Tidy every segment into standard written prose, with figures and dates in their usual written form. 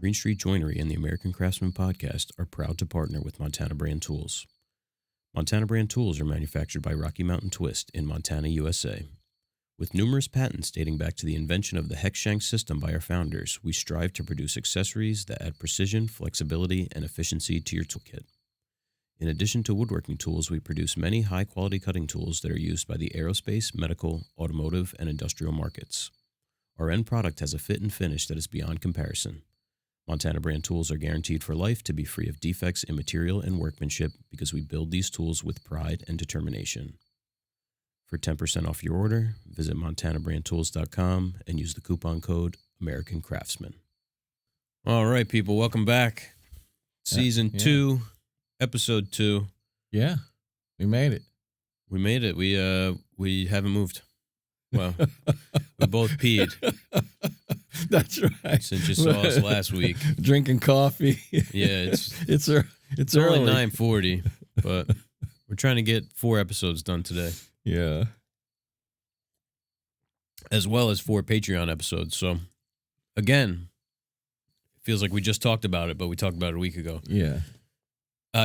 Greene Street Joinery and the American Craftsman podcast are proud to partner with Montana Brand Tools. Montana Brand Tools are manufactured by Rocky Mountain Twist in Montana, USA. With numerous patents dating back to the invention of the hex shank system by our founders, we strive to produce accessories that add precision, flexibility, and efficiency to your toolkit. In addition to woodworking tools, we produce many high-quality cutting tools that are used by the aerospace, medical, automotive, and industrial markets. Our end product has a fit and finish that is beyond comparison. Montana Brand Tools are guaranteed for life to be free of defects in material and workmanship because we build these tools with pride and determination. For 10% off your order, visit montanabrandtools.com and use the coupon code American Craftsman. All right, people, welcome back. Season 2, episode 2. Yeah, we made it. We made it. We haven't moved. Well, we both peed. That's right. Since you saw us last week, drinking coffee. Yeah, it's only early. 9:40, but we're trying to get 4 episodes done today. Yeah, as well as 4 Patreon episodes. So, again, it feels like we just talked about it, but we talked about it a week ago. Yeah.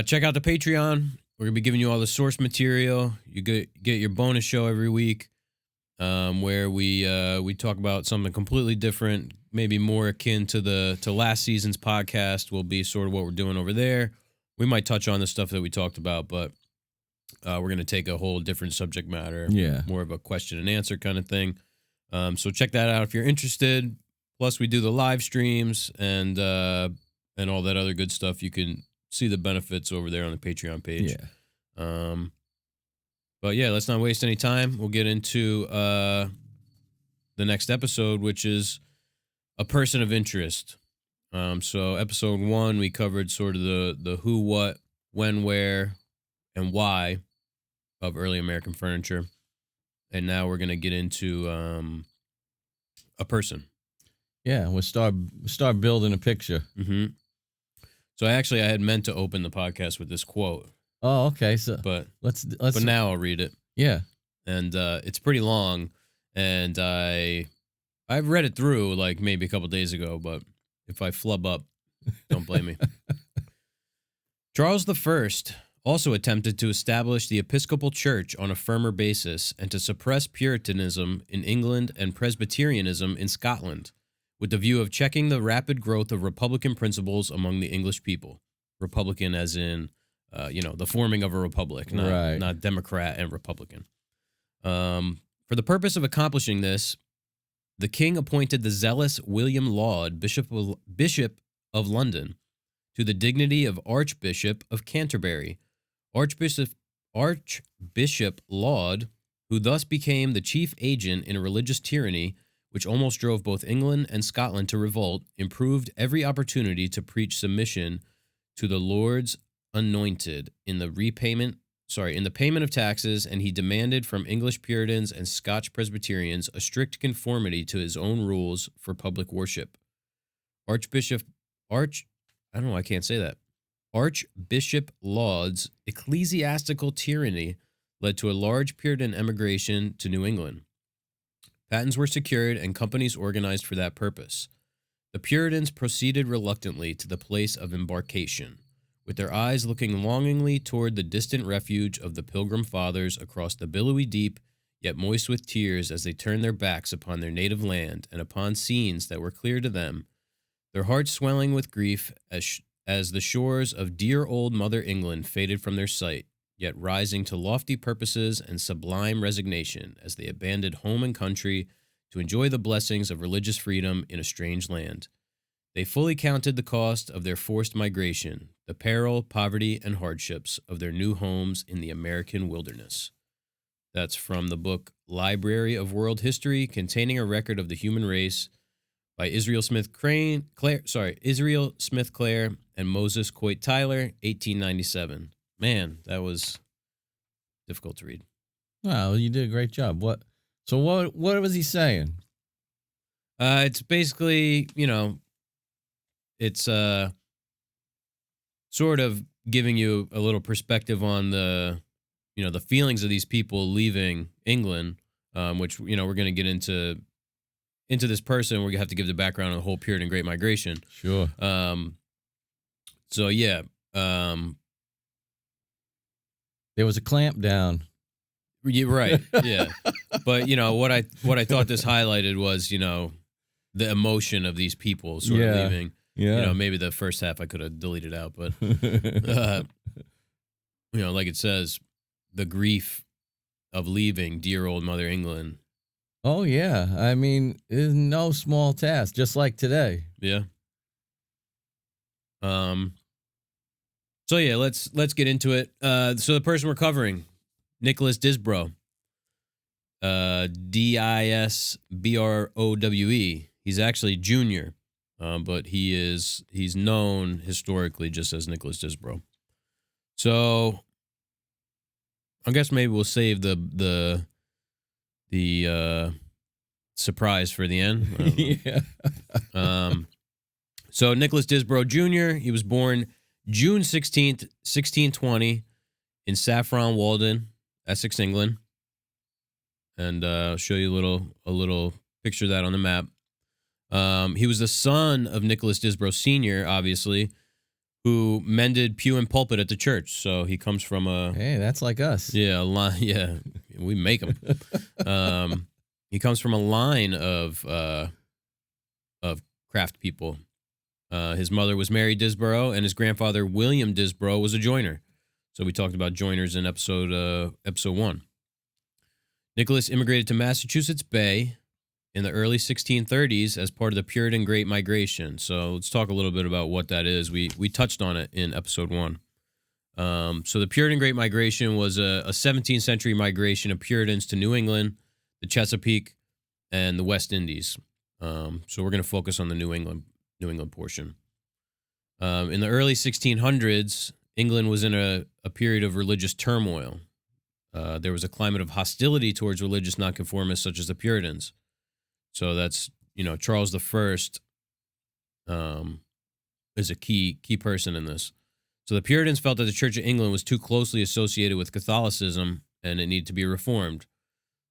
Check out the Patreon. We're gonna be giving you all the source material. You get your bonus show every week. Where we talk about something completely different, maybe more akin to last season's podcast will be sort of what we're doing over there. We might touch on the stuff that we talked about, but we're going to take a whole different subject matter, more of a question and answer kind of thing. So check that out if you're interested. Plus, we do the live streams and all that other good stuff. You can see the benefits over there on the Patreon page. Yeah. But yeah, let's not waste any time. We'll get into the next episode, which is a person of interest. So episode 1, we covered sort of the who, what, when, where, and why of early American furniture. And now we're going to get into a person. Yeah, we'll start building a picture. Mm-hmm. So I had meant to open the podcast with this quote. Oh, okay. So, but let's. But now I'll read it. Yeah, and it's pretty long, and I've read it through like maybe a couple days ago. But if I flub up, don't blame me. Charles I also attempted to establish the Episcopal Church on a firmer basis and to suppress Puritanism in England and Presbyterianism in Scotland, with the view of checking the rapid growth of Republican principles among the English people. Republican as in the forming of a republic, not Democrat and Republican. For the purpose of accomplishing this, the king appointed the zealous William Laud, Bishop of London, to the dignity of Archbishop of Canterbury. Archbishop Laud, who thus became the chief agent in a religious tyranny which almost drove both England and Scotland to revolt, improved every opportunity to preach submission to the Lord's anointed in the payment of taxes, and he demanded from English Puritans and Scotch Presbyterians a strict conformity to his own rules for public worship. Archbishop Laud's ecclesiastical tyranny led to a large Puritan emigration to New England. Patents were secured and companies organized for that purpose. The Puritans proceeded reluctantly to the place of embarkation, with their eyes looking longingly toward the distant refuge of the Pilgrim Fathers across the billowy deep, yet moist with tears as they turned their backs upon their native land and upon scenes that were clear to them, their hearts swelling with grief as the shores of dear old Mother England faded from their sight, yet rising to lofty purposes and sublime resignation as they abandoned home and country to enjoy the blessings of religious freedom in a strange land. They fully counted the cost of their forced migration, the peril, poverty, and hardships of their new homes in the American wilderness. That's from the book Library of World History, containing a record of the human race by Israel Smith Clare and Moses Coit Tyler, 1897. Man, that was difficult to read. Wow, you did a great job. What was he saying? It's basically, it's sort of giving you a little perspective on the feelings of these people leaving England, which, we're going to get into into this person, we have to give the background on the whole Puritan Great Migration. Sure. So yeah, There was a clamp down. yeah, right, yeah. But what I thought this highlighted was the emotion of these people sort of leaving. Yeah. Maybe the first half I could have deleted out, but like it says, the grief of leaving dear old Mother England. Oh yeah, I mean, it's no small task. Just like today. Yeah. So yeah, let's get into it. So the person we're covering, Nicholas Disbrowe, Disbrowe. He's actually junior, but he's known historically just as Nicholas Disbrowe. So I guess maybe we'll save the surprise for the end. Yeah. So Nicholas Disbrowe Jr., he was born June 16th, 1620 in Saffron Walden, Essex, England. And I'll show you a little picture of that on the map. He was the son of Nicholas Disbrowe Sr., obviously, who mended pew and pulpit at the church. So he comes from Hey, that's like us. Yeah, we make them. He comes from a line of craft people. His mother was Mary Disbrowe, and his grandfather William Disbrowe was a joiner. So we talked about joiners in episode 1. Nicholas immigrated to Massachusetts Bay in the early 1630s as part of the Puritan Great Migration. So let's talk a little bit about what that is. We touched on it in episode 1. So the Puritan Great Migration was a 17th century migration of Puritans to New England, the Chesapeake, and the West Indies. So we're going to focus on the New England portion. In the early 1600s, England was in a period of religious turmoil. There was a climate of hostility towards religious nonconformists such as the Puritans. So that's, Charles I is a key person in this. So the Puritans felt that the Church of England was too closely associated with Catholicism and it needed to be reformed.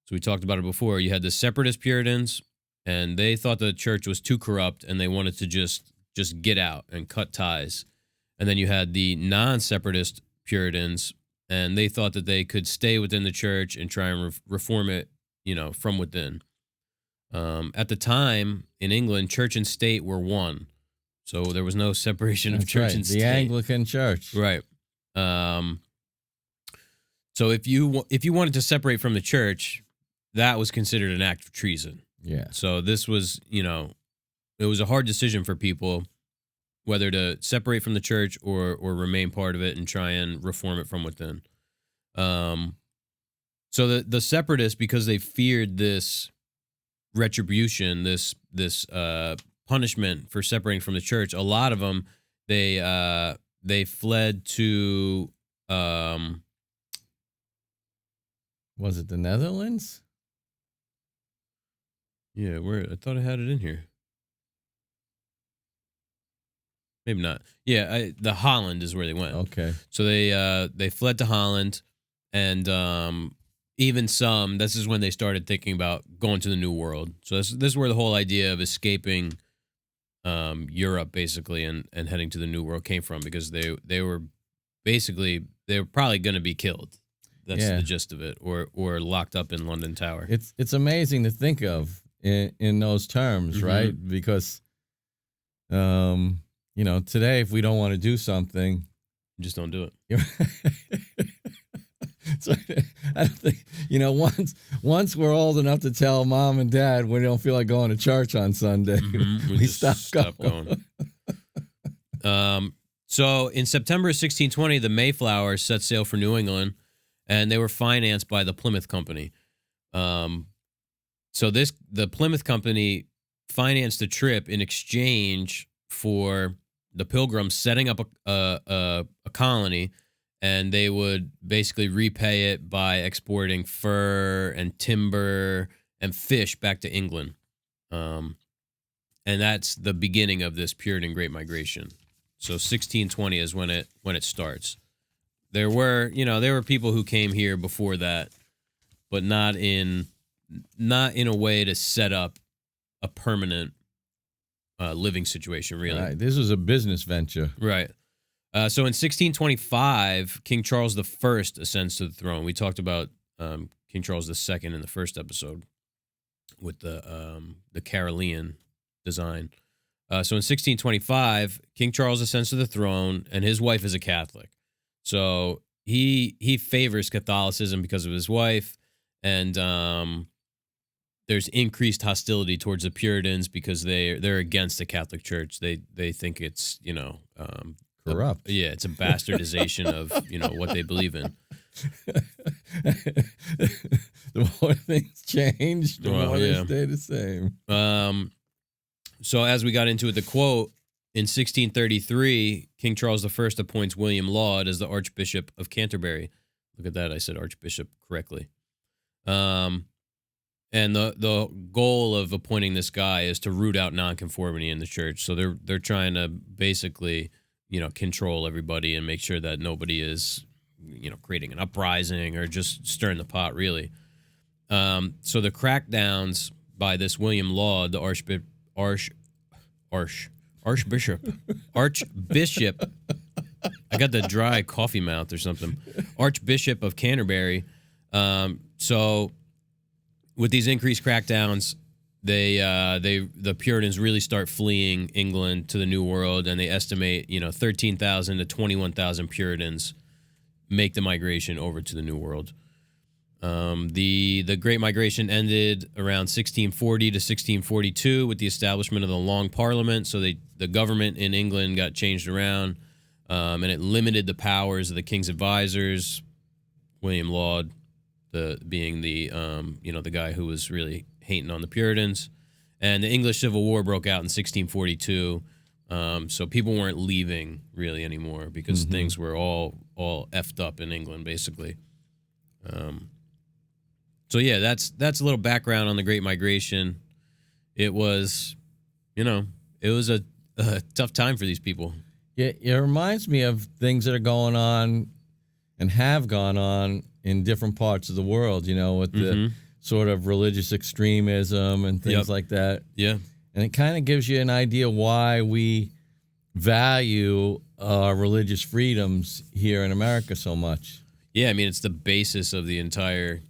So we talked about it before. You had the separatist Puritans, and they thought the church was too corrupt and they wanted to just get out and cut ties. And then you had the non-separatist Puritans, and they thought that they could stay within the church and try and reform it, from within. At the time in England, church and state were one. So there was no separation of church and state. The Anglican Church. Right. So if you wanted to separate from the church, that was considered an act of treason. Yeah. So this was, it was a hard decision for people whether to separate from the church or remain part of it and try and reform it from within. So the separatists, because they feared this retribution, this punishment for separating from the church, a lot of them they fled to was it the Netherlands? Yeah, where I thought I had it in here. Maybe not. Yeah, the Holland is where they went. Okay. So they fled to Holland, and even some. This is when they started thinking about going to the New World. So this is where the whole idea of escaping Europe, basically, and heading to the New World came from, because they were probably going to be killed. That's the gist of it, or locked up in London Tower. It's amazing to think of in those terms, right? Because, today, if we don't want to do something, just don't do it. So I don't think, once we're old enough to tell mom and dad we don't feel like going to church on Sunday, we stop going. So in September of 1620, the Mayflower set sail for New England, and they were financed by the Plymouth Company. So the Plymouth Company financed the trip in exchange for the Pilgrims setting up a colony, and they would basically repay it by exporting fur and timber and fish back to England. And that's the beginning of this Puritan Great Migration. So 1620 is when it starts. There were people who came here before that, but not in a way to set up a permanent living situation, really. Right. This was a business venture. Right. So in 1625, King Charles I ascends to the throne. We talked about King Charles II in the first episode with the Carolean design. So in 1625, King Charles ascends to the throne, and his wife is a Catholic. So he favors Catholicism because of his wife, and there's increased hostility towards the Puritans because they're against the Catholic Church. They think it's corrupt. It's a bastardization of what they believe in. The more things change, the more they stay the same. So as we got into it, the quote, in 1633, King Charles I appoints William Laud as the Archbishop of Canterbury. Look at that, I said Archbishop correctly. And the goal of appointing this guy is to root out nonconformity in the church. So they're trying to basically, control everybody and make sure that nobody is, creating an uprising or just stirring the pot, really. So the crackdowns by this William Laud, the Archbishop. I got the dry coffee mouth or something. Archbishop of Canterbury. So with these increased crackdowns, the Puritans really start fleeing England to the New World, and they estimate 13,000 to 21,000 Puritans make the migration over to the New World. The Great Migration ended around 1640 to 1642 with the establishment of the Long Parliament. So the government in England got changed around, and it limited the powers of the king's advisors. William Laud, being the guy who was really hating on the Puritans, and the English Civil War broke out in 1642. So people weren't leaving really anymore because things were all effed up in England, basically. So yeah, that's a little background on the Great Migration. It was, a tough time for these people. Yeah, it reminds me of things that are going on and have gone on in different parts of the world, with the sort of religious extremism and things like that. Yeah. And it kind of gives you an idea why we value our religious freedoms here in America so much. Yeah, I mean, it's the basis of the entire,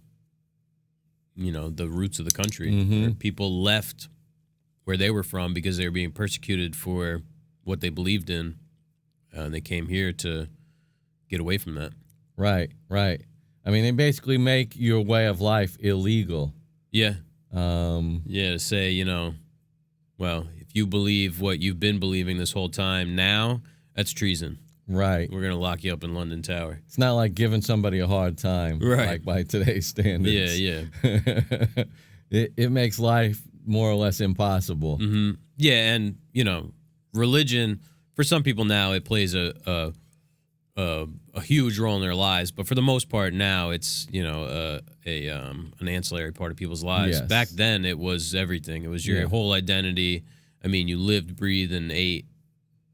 the roots of the country. Where people left where they were from because they were being persecuted for what they believed in. And they came here to get away from that. Right. I mean, they basically make your way of life illegal. Yeah. To say, well, if you believe what you've been believing this whole time now, that's treason. Right. We're going to lock you up in London Tower. It's not like giving somebody a hard time, like by today's standards. Yeah. It makes life more or less impossible. Mm-hmm. Yeah, and, religion, for some people now, it plays a huge role in their lives, but for the most part now, it's, an ancillary part of people's lives. Yes. Back then, it was everything. It was your whole identity. I mean, you lived, breathed, and ate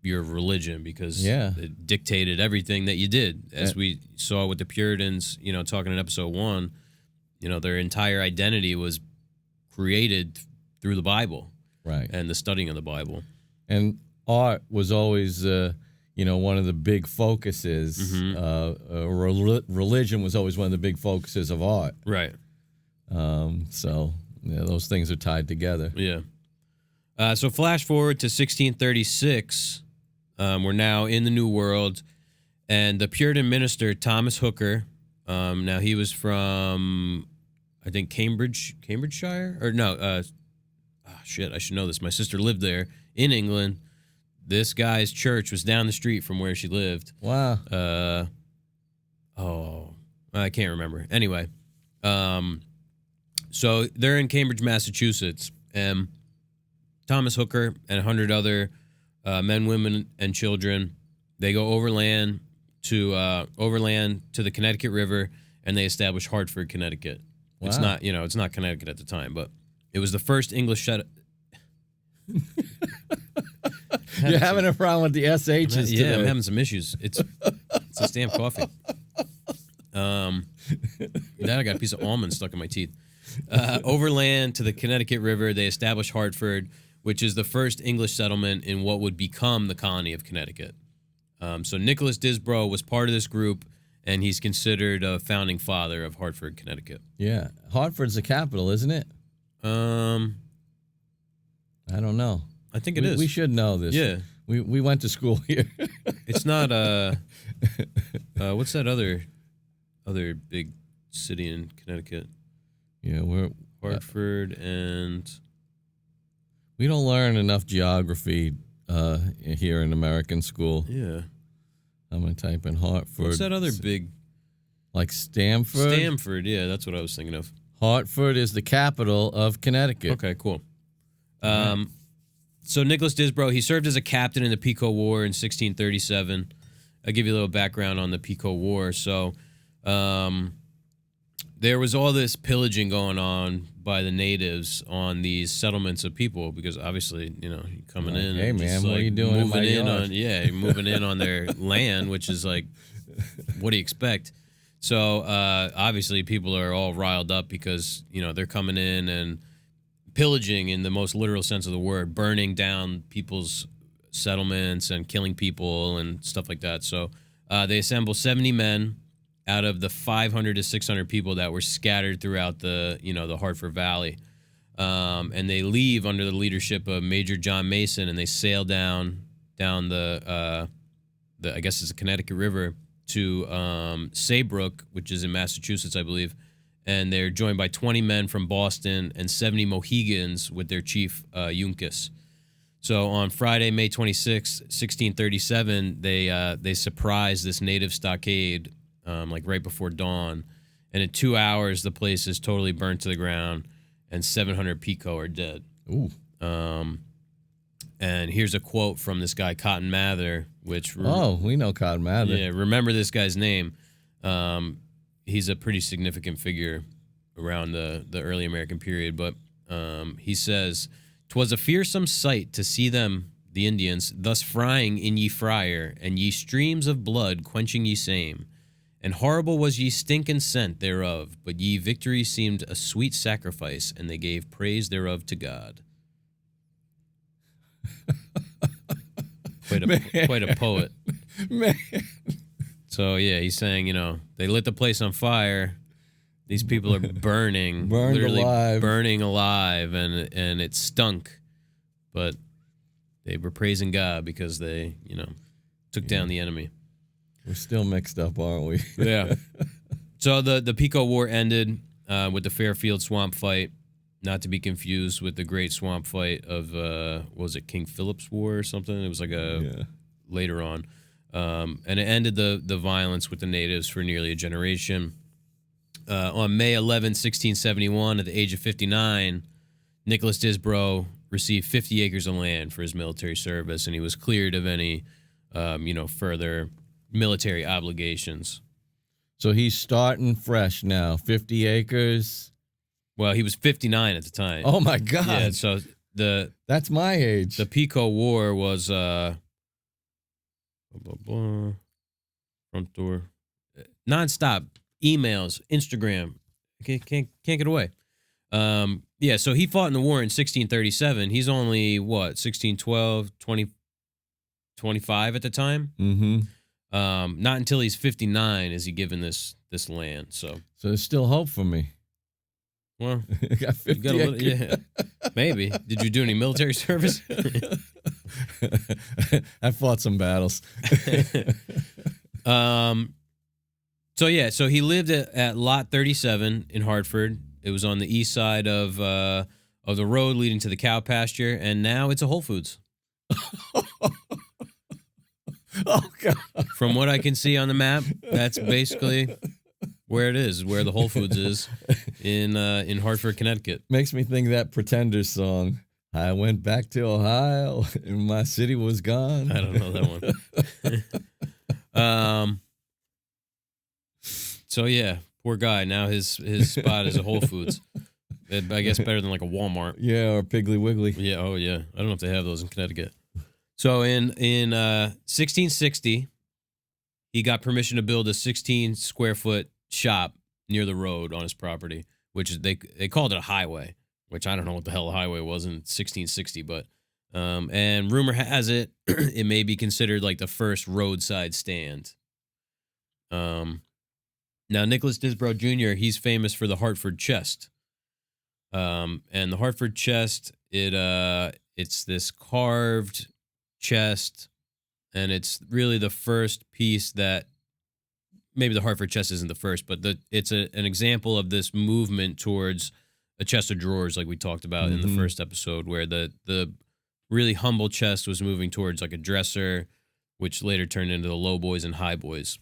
your religion because it dictated everything that you did. As we saw with the Puritans, talking in episode 1, their entire identity was created through the Bible, right, and the studying of the Bible. And art was always, one of the big focuses. Religion was always one of the big focuses of art. Right. So those things are tied together. Yeah. So flash forward to 1636. We're now in the New World, and the Puritan minister Thomas Hooker. Now he was from, I think, Cambridgeshire, or no. I should know this. My sister lived there in England. This guy's church was down the street from where she lived. Wow. I can't remember. Anyway, so they're in Cambridge, Massachusetts, and Thomas Hooker and 100 other men, women, and children, they go overland to the Connecticut River, and they establish Hartford, Connecticut. Wow. It's not Connecticut at the time, but it was the first English You're having a problem with the SHs today. Yeah, I'm having some issues. It's this damn coffee. Then I got a piece of almond stuck in my teeth. Overland to the Connecticut River, they established Hartford, which is the first English settlement in what would become the colony of Connecticut. So Nicholas Disbrowe was part of this group, and he's considered a founding father of Hartford, Connecticut. Yeah. Hartford's the capital, isn't it? I don't know. I think it is. We should know this. Yeah. We went to school here. It's not what's that other big city in Connecticut? Yeah, we're Hartford and we don't learn enough geography here in American school. yeah. I'm gonna type in Hartford. What's that other big? Like Stamford? Stamford, yeah, that's what I was thinking of. Hartford is the capital of Connecticut. Okay, cool. So Nicholas Disbrowe, he served as a captain in the Pequot War in 1637. I'll give you a little background on the Pequot War. So there was all this pillaging going on by the natives on these settlements of people because obviously, you're coming in. Hey, and man, just, what are you doing in my yard? You're moving in on their land, which is like, what do you expect? So obviously people are all riled up because, they're coming in and pillaging in the most literal sense of the word, burning down people's settlements and killing people and stuff like that. So they assemble 70 men out of the 500 to 600 people that were scattered throughout the Hartford Valley. And they leave under the leadership of Major John Mason, and they sail down the I guess it's the Connecticut River to Saybrook, which is in Massachusetts, I believe. And they're joined by 20 men from Boston and 70 Mohegans with their chief, Uncas. So on Friday, May 26, 1637, they surprised this native stockade, right before dawn. And in 2 hours, the place is totally burnt to the ground, and 700 Pequot are dead. Ooh. And here's a quote from this guy, Cotton Mather, which... we know Cotton Mather. Yeah, remember this guy's name. He's a pretty significant figure around the early American period, but he says, "'Twas a fearsome sight to see them, the Indians, thus frying in ye fryer, and ye streams of blood quenching ye same. And horrible was ye stink and scent thereof, but ye victory seemed a sweet sacrifice, and they gave praise thereof to God." Quite a poet. Man. So, yeah, he's saying, they lit the place on fire. These people are burning. Literally alive. Burning alive, and it stunk. But they were praising God because they, took down the enemy. We're still mixed up, aren't we? Yeah. So the Pequot War ended with the Fairfield Swamp Fight, not to be confused with the Great Swamp Fight of, was it King Philip's War or something? It was like later on. And it ended the violence with the natives for nearly a generation. On May 11, 1671, at the age of 59, Nicholas Disbrowe received 50 acres of land for his military service, and he was cleared of any, further military obligations. So he's starting fresh now. 50 acres. Well, he was 59 at the time. Oh, my God. Yeah, so that's my age. The Pequot War was... front door, nonstop emails, Instagram, can't get away. Yeah, so he fought in the war in 1637. He's only 1612, 25 at the time. Mm-hmm. Not until he's 59 is he given this land. So there's still hope for me. Well, I got 50 acres. Yeah, maybe. Did you do any military service? I fought some battles. So he lived at Lot 37 in Hartford. It was on the east side of the road leading to the cow pasture, and now it's a Whole Foods. Oh, God. From what I can see on the map, that's basically where it is, where the Whole Foods is in Hartford, Connecticut. Makes me think of that Pretenders song. I went back to Ohio and my city was gone. I don't know that one. So yeah, poor guy. Now his spot is a Whole Foods. I guess better than like a Walmart. Yeah, or Piggly Wiggly. Yeah, oh yeah. I don't know if they have those in Connecticut. So in 1660, he got permission to build a 16 square foot shop near the road on his property, which they called it a highway, which I don't know what the hell a highway was in 1660, but and rumor has it it may be considered like the first roadside stand. Now Nicholas Disbrowe Jr., he's famous for the Hartford Chest. And the Hartford Chest, it's this carved chest, and it's really the first piece that, maybe the Hartford Chest isn't the first, but it's an example of this movement towards a chest of drawers, like we talked about in the first episode, where the really humble chest was moving towards like a dresser, which later turned into the low boys and high boys.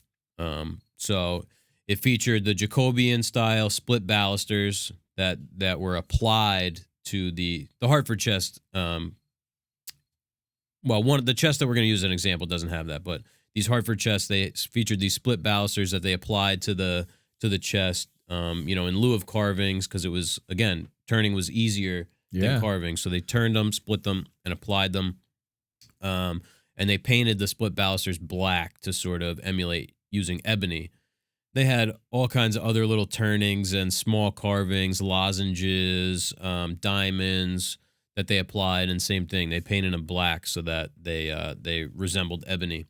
So it featured the Jacobean style split balusters that were applied to the Hartford Chest. Well, one of the chests that we're going to use as an example doesn't have that, but these Hartford chests, they featured these split balusters that they applied to the chest, in lieu of carvings, because it was, again, turning was easier than carving. So they turned them, split them, and applied them. And they painted the split balusters black to sort of emulate using ebony. They had all kinds of other little turnings and small carvings, lozenges, diamonds that they applied, and same thing. They painted them black so that they resembled ebony.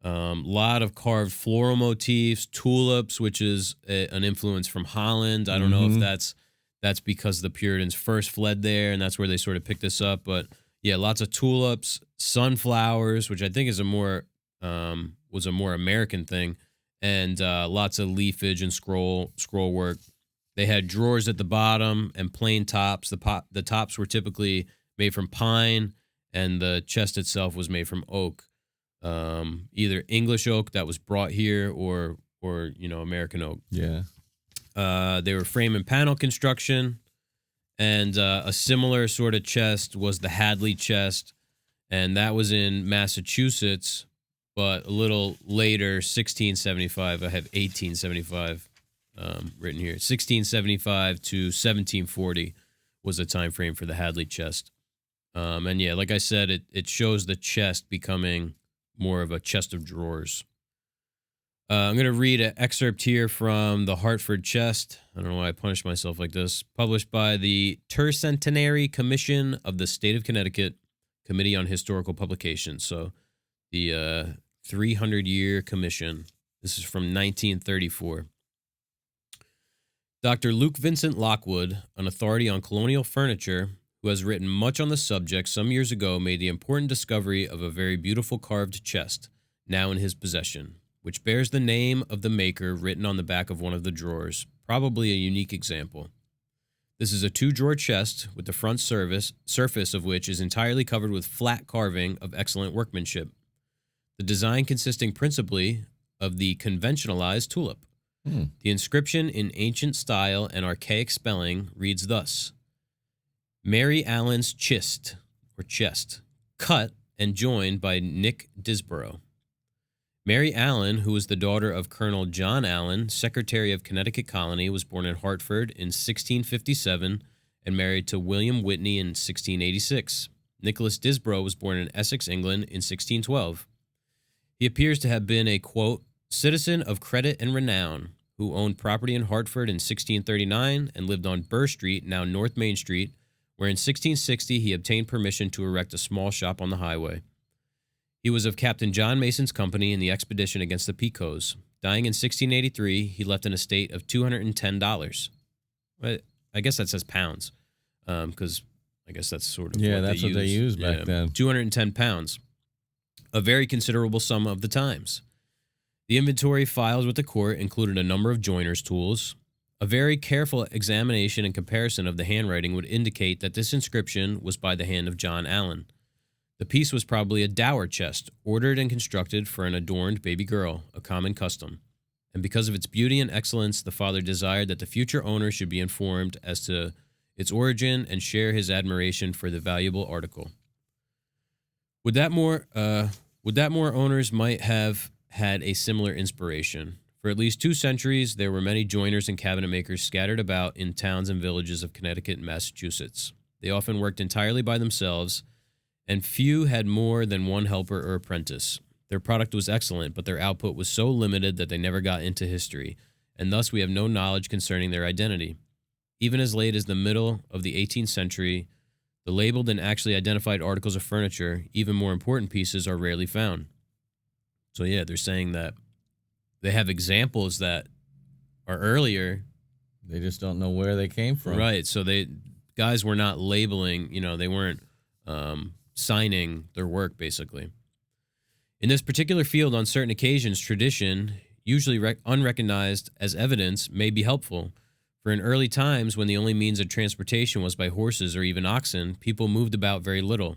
Lot of carved floral motifs, tulips, which is an influence from Holland. I don't know if that's because the Puritans first fled there and that's where they sort of picked this up. But yeah, lots of tulips, sunflowers, which I think is was a more American thing, and lots of leafage and scroll work. They had drawers at the bottom and plain tops. The tops were typically made from pine, and the chest itself was made from oak. Either English oak that was brought here or American oak. Yeah. They were frame and panel construction, and a similar sort of chest was the Hadley Chest, and that was in Massachusetts, but a little later, 1675. I have 1875 written here. 1675 to 1740 was the time frame for the Hadley Chest. And yeah, like I said, it shows the chest becoming more of a chest of drawers. I'm going to read an excerpt here from the Hartford Chest. I don't know why I punished myself like this. Published by the Tercentenary Commission of the State of Connecticut Committee on Historical Publications. So the 300-year commission. This is from 1934. Dr. Luke Vincent Lockwood, an authority on colonial furniture, who has written much on the subject, some years ago made the important discovery of a very beautiful carved chest, now in his possession, which bears the name of the maker written on the back of one of the drawers, probably a unique example. This is a 2-drawer chest with the front surface of which is entirely covered with flat carving of excellent workmanship, the design consisting principally of the conventionalized tulip. The inscription in ancient style and archaic spelling reads thus: Mary Allen's Chist, or chest, cut and joined by Nick Disbrowe. Mary Allen, who was the daughter of Colonel John Allen, Secretary of Connecticut Colony, was born in Hartford in 1657 and married to William Whitney in 1686. Nicholas Disbrowe was born in Essex, England in 1612. He appears to have been a, quote, citizen of credit and renown, who owned property in Hartford in 1639 and lived on Burr Street, now North Main Street, where in 1660 he obtained permission to erect a small shop on the highway. He was of Captain John Mason's company in the expedition against the Picots. Dying in 1683, he left an estate of $210. I guess that says pounds, because I guess that's sort of that's what they used back then. 210 pounds, a very considerable sum of the times. The inventory filed with the court included a number of joiner's tools. A very careful examination and comparison of the handwriting would indicate that this inscription was by the hand of John Allen. The piece was probably a dower chest, ordered and constructed for an adorned baby girl, a common custom. And because of its beauty and excellence, the father desired that the future owner should be informed as to its origin and share his admiration for the valuable article. Would that more owners might have had a similar inspiration. For at least 2 centuries, there were many joiners and cabinet makers scattered about in towns and villages of Connecticut and Massachusetts. They often worked entirely by themselves, and few had more than one helper or apprentice. Their product was excellent, but their output was so limited that they never got into history, and thus we have no knowledge concerning their identity. even as late as the middle of the 18th century, the labeled and actually identified articles of furniture, even more important pieces, are rarely found. So yeah, they're saying that they have examples that are earlier. They just don't know where they came from. Right. So guys were not labeling, they weren't signing their work, basically. In this particular field, on certain occasions, tradition, usually unrecognized as evidence, may be helpful. For in early times, when the only means of transportation was by horses or even oxen, people moved about very little.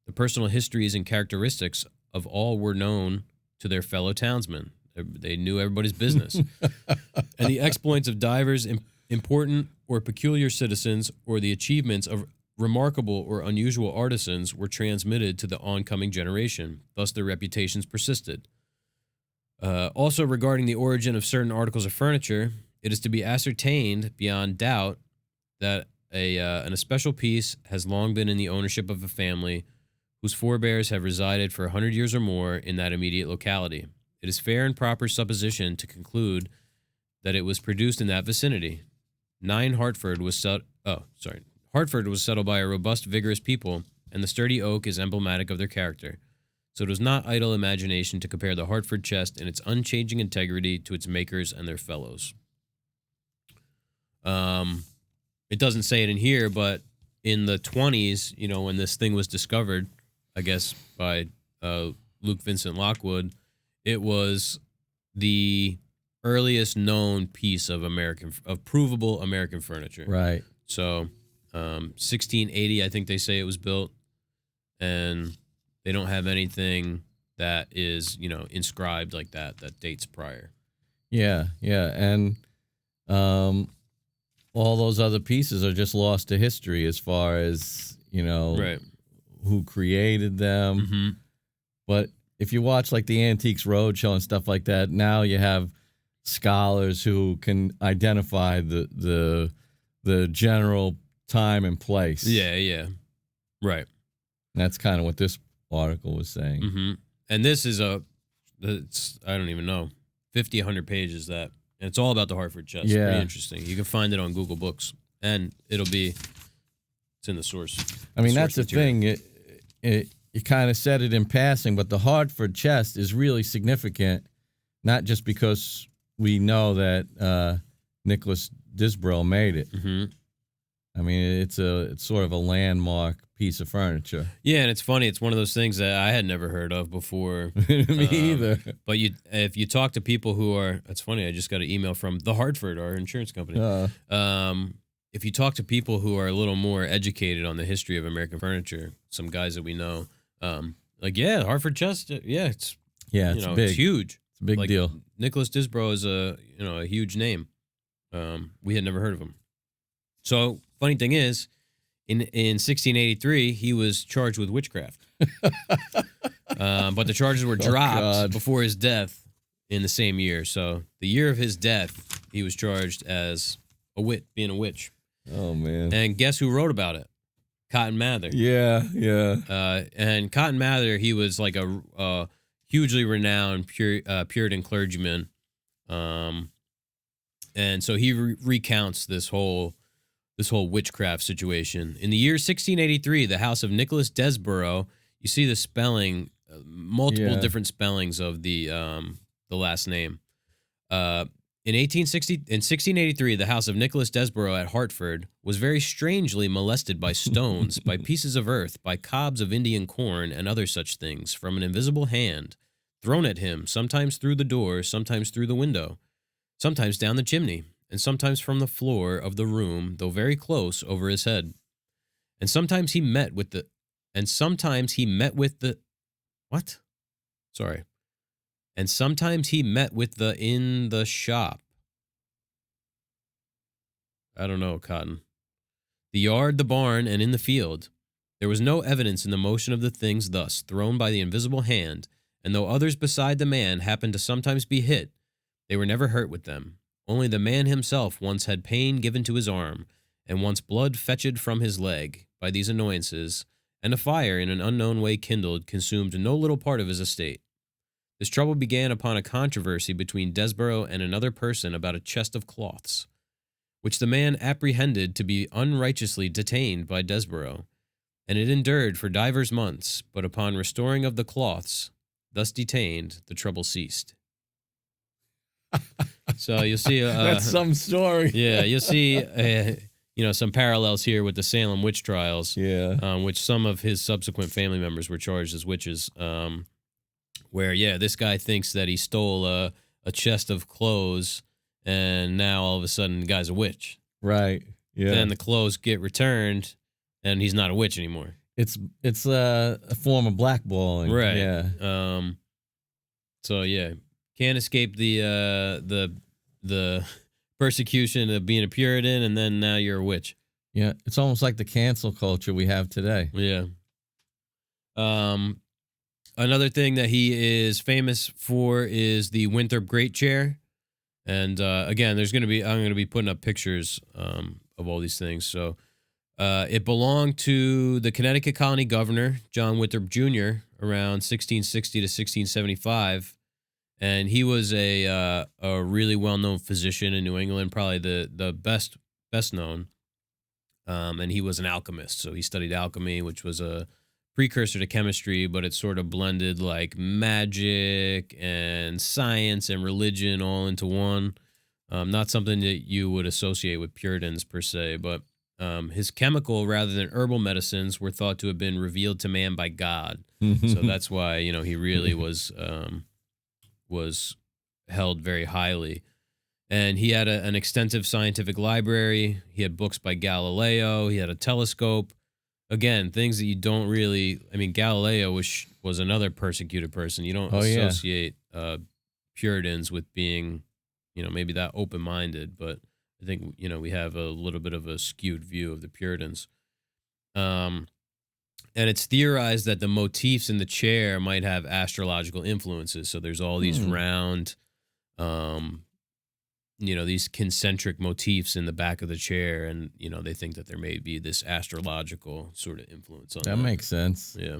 The personal histories and characteristics of all were known to their fellow townsmen. They knew everybody's business. And the exploits of divers important or peculiar citizens, or the achievements of remarkable or unusual artisans, were transmitted to the oncoming generation. Thus their reputations persisted. Also, regarding the origin of certain articles of furniture, it is to be ascertained beyond doubt that an especial piece has long been in the ownership of a family whose forebears have resided for 100 years or more in that immediate locality. It is fair and proper supposition to conclude that it was produced in that vicinity. Hartford was settled by a robust, vigorous people, and the sturdy oak is emblematic of their character. So it was not idle imagination to compare the Hartford Chest in its unchanging integrity to its makers and their fellows. It doesn't say it in here, but in the 20s, when this thing was discovered, I guess by Luke Vincent Lockwood, it was the earliest known piece of provable American furniture. Right. So, 1680, I think they say it was built, and they don't have anything that is, inscribed like that dates prior. Yeah, and all those other pieces are just lost to history as far as, right, who created them. Mm-hmm. But if you watch like the Antiques Roadshow and stuff like that, now you have scholars who can identify the general time and place. Yeah. Right. And that's kind of what this article was saying. Mm-hmm. And this is I don't even know, 50, 100 pages and it's all about the Hartford Chest. Yeah. Pretty interesting. You can find it on Google Books, and it's in the source. I mean, that's the thing. You kind of said it in passing, but the Hartford Chest is really significant, not just because we know that Nicholas Disbrowe made it. Mm-hmm. I mean, it's sort of a landmark piece of furniture. Yeah, and it's funny. It's one of those things that I had never heard of before. Me either. But if you talk to people who are, it's funny. I just got an email from the Hartford, our insurance company. If you talk to people who are a little more educated on the history of American furniture, some guys that we know, Hartford Chest, it's big. It's huge. It's a big deal. Nicholas Disbrowe is a huge name. We had never heard of him. So funny thing is, in 1683, he was charged with witchcraft. But the charges were dropped before his death in the same year. So the year of his death, he was charged as being a witch. Oh, man. And guess who wrote about it? Cotton Mather. Yeah. And Cotton Mather, he was like a hugely renowned Puritan clergyman. And so he recounts this whole witchcraft situation. In the year 1683, the house of Nicholas Disbrowe, you see the spelling, multiple different spellings of the last name. In 1683, the house of Nicholas Disbrowe at Hartford was very strangely molested by stones, by pieces of earth, by cobs of Indian corn, and other such things, from an invisible hand, thrown at him, sometimes through the door, sometimes through the window, sometimes down the chimney, and sometimes from the floor of the room, though very close over his head. And sometimes he met with the And sometimes he met with the in the shop. I don't know, Cotton. The yard, the barn, and in the field. There was no evidence in the motion of the things thus thrown by the invisible hand, and though others beside the man happened to sometimes be hit, they were never hurt with them. Only the man himself once had pain given to his arm, and once blood fetched from his leg by these annoyances, and a fire in an unknown way kindled consumed no little part of his estate. This trouble began upon a controversy between Disbrowe and another person about a chest of cloths. which the man apprehended to be unrighteously detained by Disbrowe, and it endured for divers months, but upon restoring of the cloths, thus detained, the trouble ceased. So you'll see... That's some story. Yeah, you'll see... some parallels here with the Salem witch trials, which some of his subsequent family members were charged as witches, where, this guy thinks that he stole a chest of clothes, and now all of a sudden the guy's a witch. Right, yeah. Then the clothes get returned, and he's not a witch anymore. It's a form of blackballing. Right. Yeah. So, can't escape the persecution of being a Puritan, and then now you're a witch. Yeah, it's almost like the cancel culture we have today. Yeah. Another thing that he is famous for is the Winthrop Great Chair. And again, I'm going to be putting up pictures of all these things. So it belonged to the Connecticut colony governor, John Winthrop Jr., around 1660 to 1675. And he was a really well-known physician in New England, probably the best known. And he was an alchemist, so he studied alchemy, which was a precursor to chemistry, but it sort of blended like magic and science and religion all into one. Not something that you would associate with Puritans per se, but his chemical rather than herbal medicines were thought to have been revealed to man by God. So that's why he really was held very highly. And he had an extensive scientific library. He had books by Galileo. He had a telescope. Again, things that you don't really... I mean, Galileo was another persecuted person. You don't associate Puritans with being, maybe that open-minded. But I think, we have a little bit of a skewed view of the Puritans. And it's theorized that the motifs in the chair might have astrological influences. So there's all these round, these concentric motifs in the back of the chair. And, they think that there may be this astrological sort of influence on that. That makes sense. Yeah.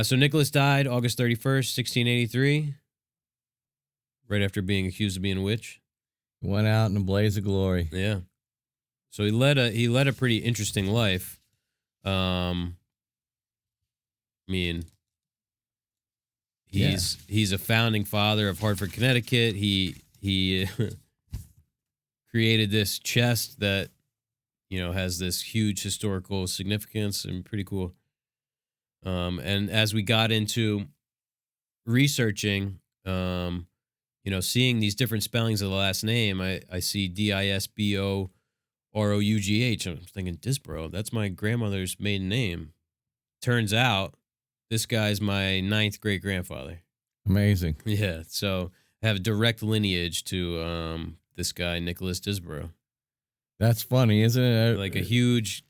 So Nicholas died August 31st, 1683, right after being accused of being a witch. Went out in a blaze of glory. Yeah. So he led a pretty interesting life. He's a founding father of Hartford, Connecticut. He created this chest that has this huge historical significance and pretty cool. And as we got into researching, seeing these different spellings of the last name, I see Disbrough. I'm thinking Disbrowe. That's my grandmother's maiden name. Turns out this guy's my 9th great grandfather. Amazing. Yeah. So I have a direct lineage to this guy, Nicholas Disbrowe. That's funny, isn't it? Like a huge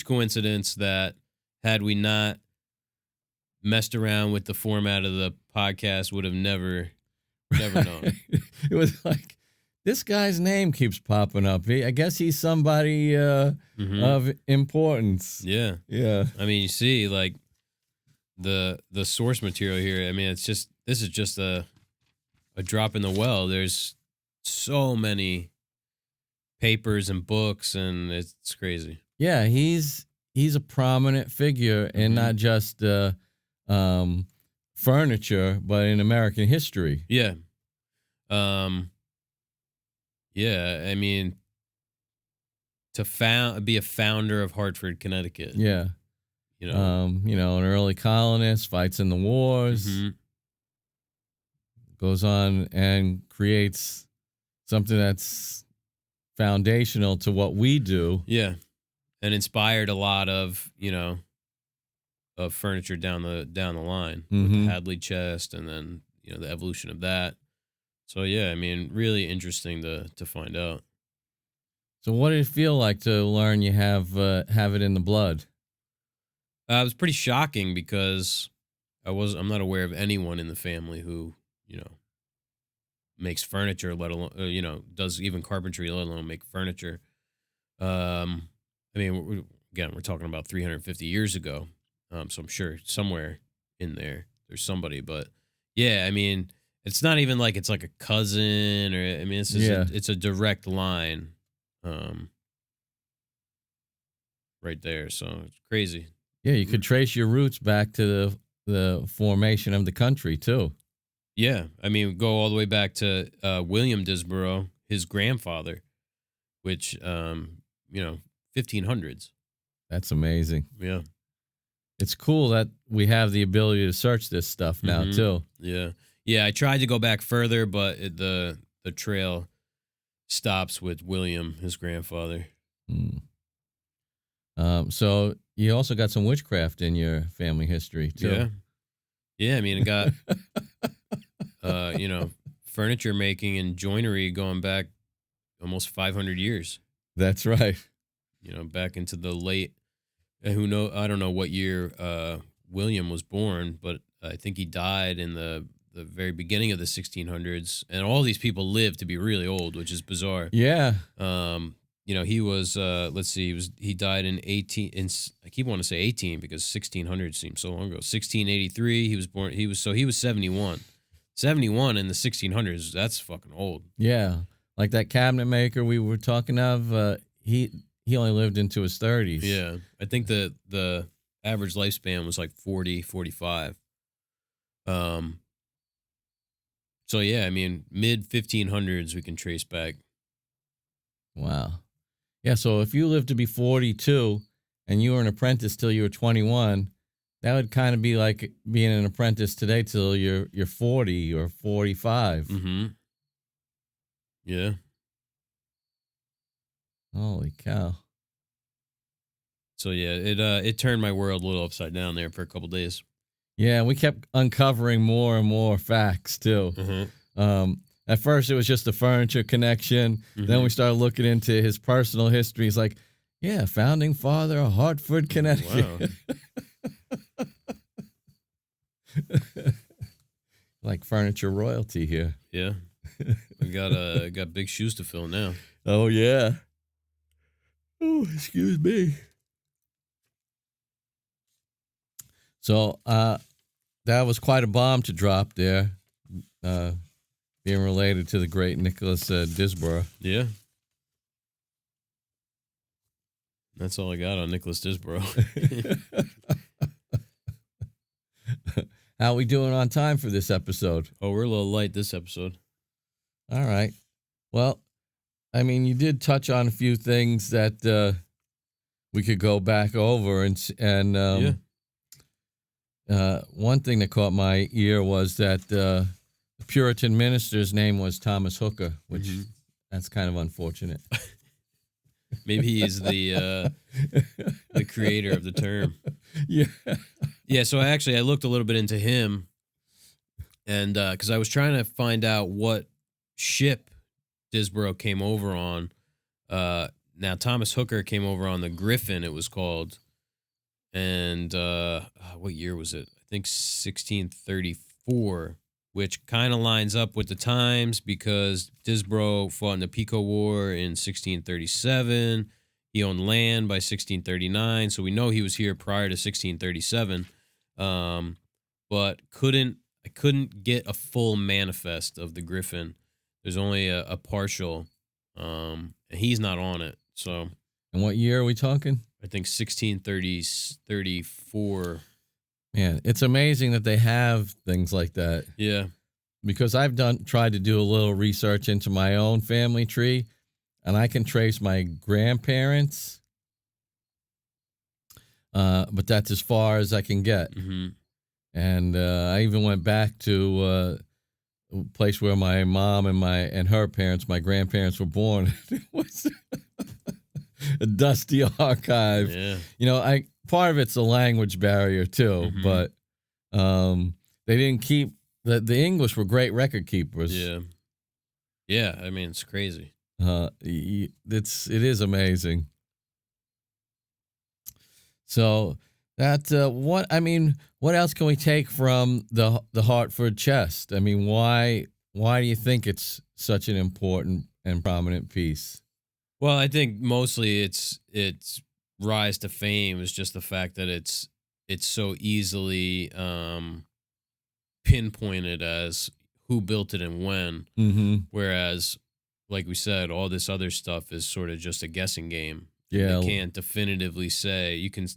coincidence that had we not messed around with the format of the podcast, would have never known. It was like, this guy's name keeps popping up. I guess he's somebody of importance. Yeah. Yeah. I mean, you see, like, the source material here. I mean, this is just a drop in the well. There's so many papers and books, and it's crazy. Yeah, he's a prominent figure in not just furniture, but in American history. Yeah. Yeah, I mean, to be a founder of Hartford, Connecticut. Yeah. An early colonist, fights in the wars, goes on and creates something that's foundational to what we do. Yeah. And inspired a lot of, of furniture down the line with the Hadley Chest, and then, the evolution of that. So, yeah, I mean, really interesting to find out. So what did it feel like to learn you have it in the blood? It was pretty shocking because I'm not aware of anyone in the family who, makes furniture, let alone, does even carpentry, let alone make furniture. I mean, we're talking about 350 years ago. So I'm sure somewhere in there's somebody, but yeah, I mean, it's not even like it's like a cousin, or, I mean, it's a direct line. right there. So it's crazy. Yeah, you could trace your roots back to the formation of the country too. Yeah, I mean, go all the way back to William Disbrowe, his grandfather, which 1500s. That's amazing. Yeah. It's cool that we have the ability to search this stuff now too. Yeah. Yeah, I tried to go back further, but the trail stops with William, his grandfather. So you also got some witchcraft in your family history too. Yeah. Yeah, I mean, it got furniture making and joinery going back almost 500 years. That's right. Back into the late, I don't know what year William was born, but I think he died in the very beginning of the 1600s, and all these people lived to be really old, which is bizarre. Yeah. He was he died in I keep wanting to say 18 because 1600 seems so long ago. 1683 he was born. He was 71. 71 in the 1600s, that's fucking old. Yeah. Like that cabinet maker we were talking of, he only lived into his 30s. Yeah. I think the average lifespan was like 40, 45. So yeah, I mean, mid 1500s we can trace back. Wow. Yeah, so if you lived to be 42 and you were an apprentice till you were 21, that would kind of be like being an apprentice today till you're 40 or 45. Mm-hmm. Yeah. Holy cow. So yeah, it turned my world a little upside down there for a couple days. Yeah, we kept uncovering more and more facts too. Mm-hmm. At first, it was just the furniture connection. Mm-hmm. Then we started looking into his personal history. He's like, yeah, founding father of Hartford, Connecticut. Wow. Like furniture royalty here. Yeah. We got big shoes to fill now. Oh, yeah. Oh, excuse me. So that was quite a bomb to drop there. Being related to the great Nicholas Disbrowe. Yeah. That's all I got on Nicholas Disbrowe. How we doing on time for this episode? Oh, we're a little light this episode. All right. Well, I mean, you did touch on a few things that we could go back over, and one thing that caught my ear was that the Puritan minister's name was Thomas Hooker, which that's kind of unfortunate. Maybe he's the creator of the term. Yeah. Yeah, so I looked a little bit into him, and because I was trying to find out what ship Disbrowe came over on. Now, Thomas Hooker came over on the Griffin, it was called, and what year was it? I think 1634, which kind of lines up with the times because Disbrowe fought in the Pico War in 1637. He owned land by 1639, so we know he was here prior to 1637. But I couldn't get a full manifest of the Griffin. There's only a partial, and he's not on it. So, and what year are we talking? I think 1634. Man, it's amazing that they have things like that. Yeah. Because I've tried to do a little research into my own family tree, and I can trace my grandparents, but that's as far as I can get. Mm-hmm. And I even went back to a place where my mom and her parents, my grandparents, were born. It was a dusty archive. Yeah. Part of it's a language barrier too, but they didn't keep the English were great record keepers. Yeah. Yeah, I mean, it's crazy. It is amazing. So that what else can we take from the Hartford Chest? I mean, why do you think it's such an important and prominent piece? Well, I think mostly its rise to fame is just the fact that it's so easily pinpointed as who built it and when. Mm-hmm. Whereas like we said, all this other stuff is sort of just a guessing game. Yeah. You can't definitively say, you can,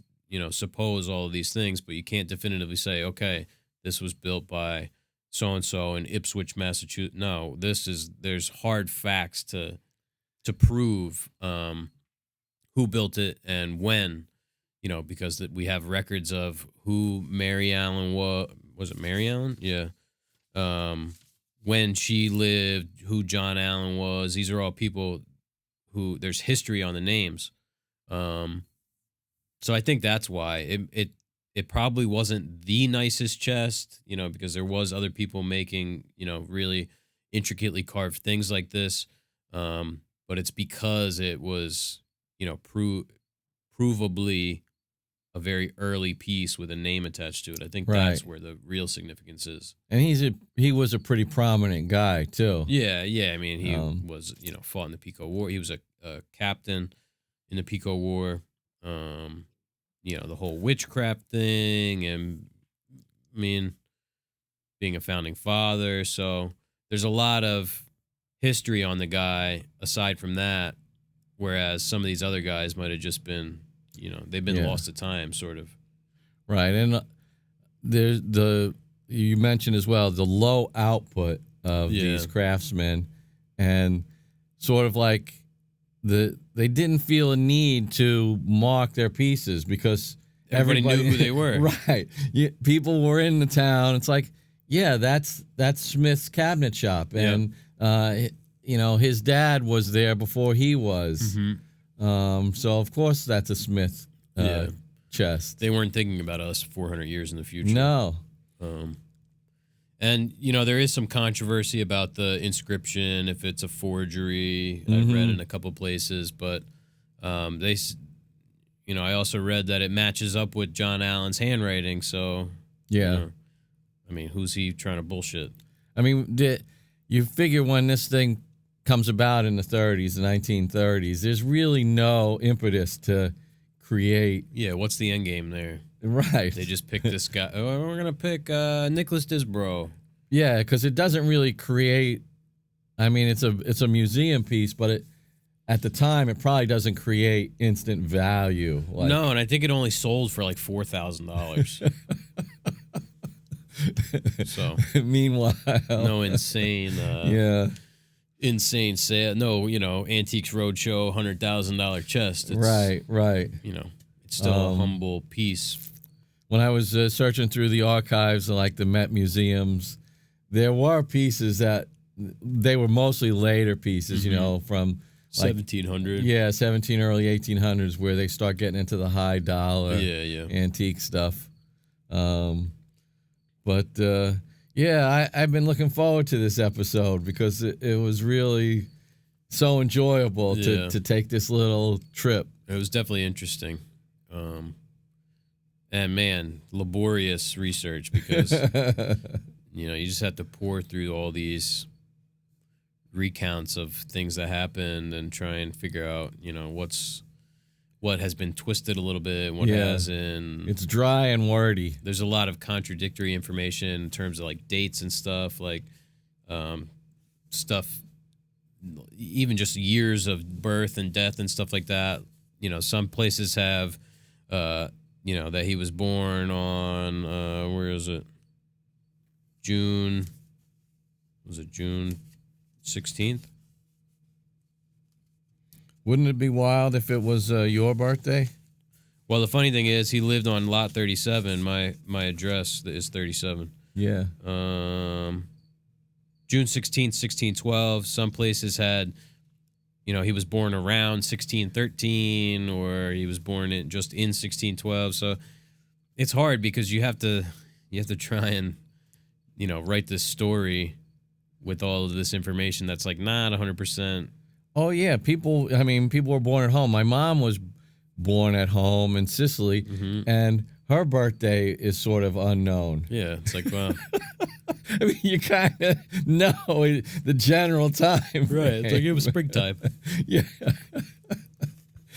suppose all of these things, but you can't definitively say, okay, this was built by so-and-so in Ipswich, Massachusetts. No, there's hard facts to prove who built it and when, because we have records of who Mary Allen was it Mary Allen? Yeah. When she lived, who John Allen was. These are all people who there's history on the names. So I think that's why it probably wasn't the nicest chest, because there was other people making, really intricately carved things like this. But it's because it was, provably a very early piece with a name attached to it. I think that's where the real significance is. And he was a pretty prominent guy too. Yeah. I mean, he was, fought in the Pico War. He was a captain in the Pico War. The whole witchcraft thing, and I mean, being a founding father. So there's a lot of history on the guy aside from that, whereas some of these other guys might have just been, they've been lost to time, sort of. Right. And there's you mentioned as well the low output of these craftsmen, and sort of like they didn't feel a need to mark their pieces because everybody knew who they were. Right. People were in the town. It's like, yeah, that's Smith's cabinet shop. And, his dad was there before he was. Mm-hmm. So, of course, that's a Smith chest. They weren't thinking about us 400 years in the future. No. And, there is some controversy about the inscription, if it's a forgery. I've read in a couple places, but I also read that it matches up with John Allen's handwriting. So, I mean, who's he trying to bullshit? I mean, you figure when this thing comes about in the 30s, the 1930s, there's really no impetus to create. Yeah, what's the end game there? Right. They just pick this guy. Oh, we're going to pick Nicholas Disbrowe. Yeah, because it doesn't really create. I mean, it's a museum piece, but at the time, it probably doesn't create instant value. No, and I think it only sold for like $4,000. So, meanwhile, no insane sale. No, Antiques Roadshow $100,000 chest. Right. It's still a humble piece. When I was searching through the archives of like the Met museums, there were pieces that they were mostly later pieces, from like 1700. Yeah, early 1800s, where they start getting into the high dollar antique stuff. But I've been looking forward to this episode because it was really so enjoyable to take this little trip. It was definitely interesting. And man, laborious research because, you just have to pour through all these recounts of things that happened and try and figure out, what has been twisted a little bit and what hasn't. It's dry and wordy. There's a lot of contradictory information in terms of like dates and stuff, like stuff, even just years of birth and death and stuff like that. Some places have, that he was born on, where is it? June 16th? Wouldn't it be wild if it was your birthday? Well, the funny thing is he lived on lot 37. My address is 37. Yeah. June 16th, 1612. Some places had, he was born around 1613 or he was born in 1612. So it's hard because you have to try and, write this story with all of this information that's like not 100%. Oh yeah, people were born at home. My mom was born at home in Sicily, and her birthday is sort of unknown. Yeah, it's like, well, I mean, you kind of know the general time. Right, it's like it was springtime. Yeah.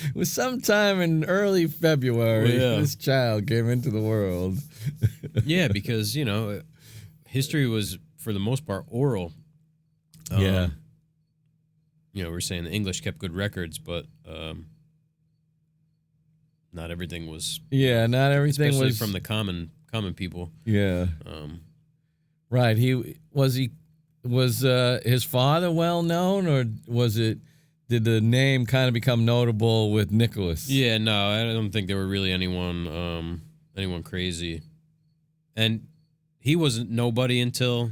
It was sometime in early February this child came into the world. Yeah, because, history was, for the most part, oral. we're saying the English kept good records, but not everything was. Yeah, not everything especially was from the common people. Yeah. Right. Was his father well known, or did the name kind of become notable with Nicholas? Yeah, no, I don't think there were really anyone crazy, and he wasn't nobody until.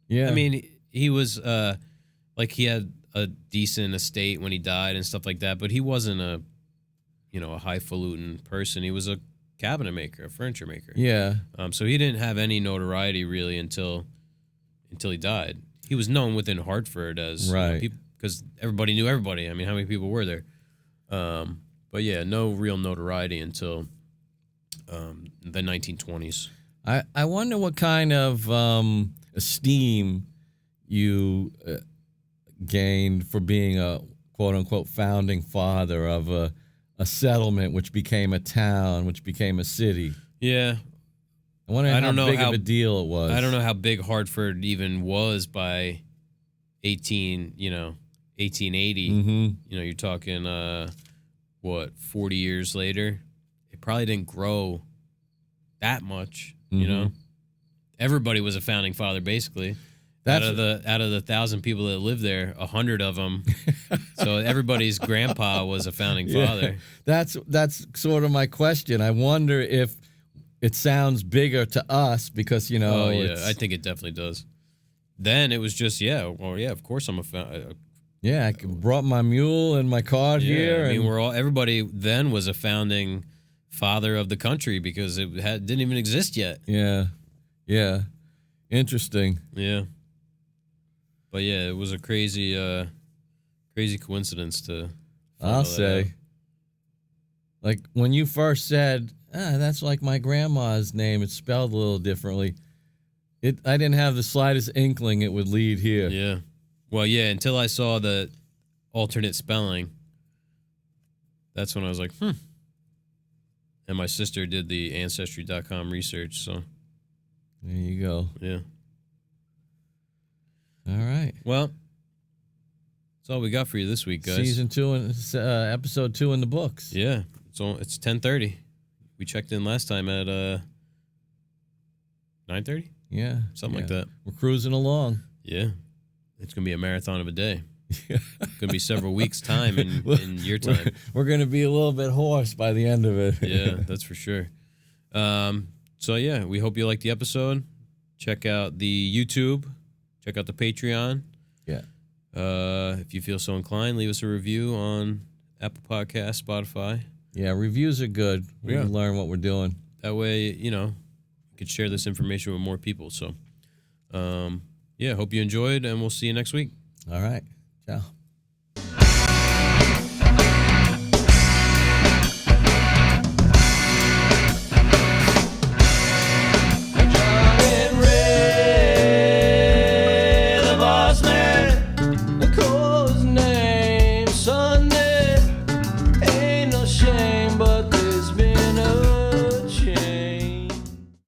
Yeah. I mean, he was he had a decent estate when he died and stuff like that, but he wasn't a highfalutin person. He was a cabinet maker, a furniture maker. Yeah. So he didn't have any notoriety really until he died. He was known within Hartford as right, because everybody knew everybody. I mean, how many people were there? But yeah, no real notoriety until the 1920s. I wonder what kind of esteem you gained for being a quote-unquote founding father of a settlement which became a town, which became a city. Yeah. I wonder how big of a deal it was. I don't know how big Hartford even was by 1880. Mm-hmm. You're talking, 40 years later? It probably didn't grow that much, Mm-hmm. Everybody was a founding father, basically. Out of the 1,000 people that lived there, 100 of them. So everybody's grandpa was a founding father. That's sort of my question. I wonder if it sounds bigger to us because I think it definitely does. Then it was just of course I'm a founder. Yeah, I brought my mule and my cart here. I mean, everybody then was a founding father of the country because it didn't even exist yet. Yeah, interesting. Yeah. But yeah, it was a crazy coincidence to. I'll say. Like when you first said, that's like my grandma's name. It's spelled a little differently. I didn't have the slightest inkling it would lead here. Yeah. Well, yeah, until I saw the alternate spelling. That's when I was like, And my sister did the Ancestry.com research, so. There you go. Yeah. All right. Well, that's all we got for you this week, guys. Season 2 and episode 2 in the books. Yeah, it's 10:30. We checked in last time at 9:30. Yeah, something like that. We're cruising along. Yeah, it's gonna be a marathon of a day. It's gonna be several weeks' time in your time. We're gonna be a little bit hoarse by the end of it. Yeah, that's for sure. So yeah, we hope you liked the episode. Check out the YouTube. Check out the Patreon. Yeah. If you feel so inclined, leave us a review on Apple Podcasts, Spotify. Yeah, reviews are good. We can learn what we're doing. That way, we could share this information with more people. So, hope you enjoyed, and we'll see you next week. All right. Ciao.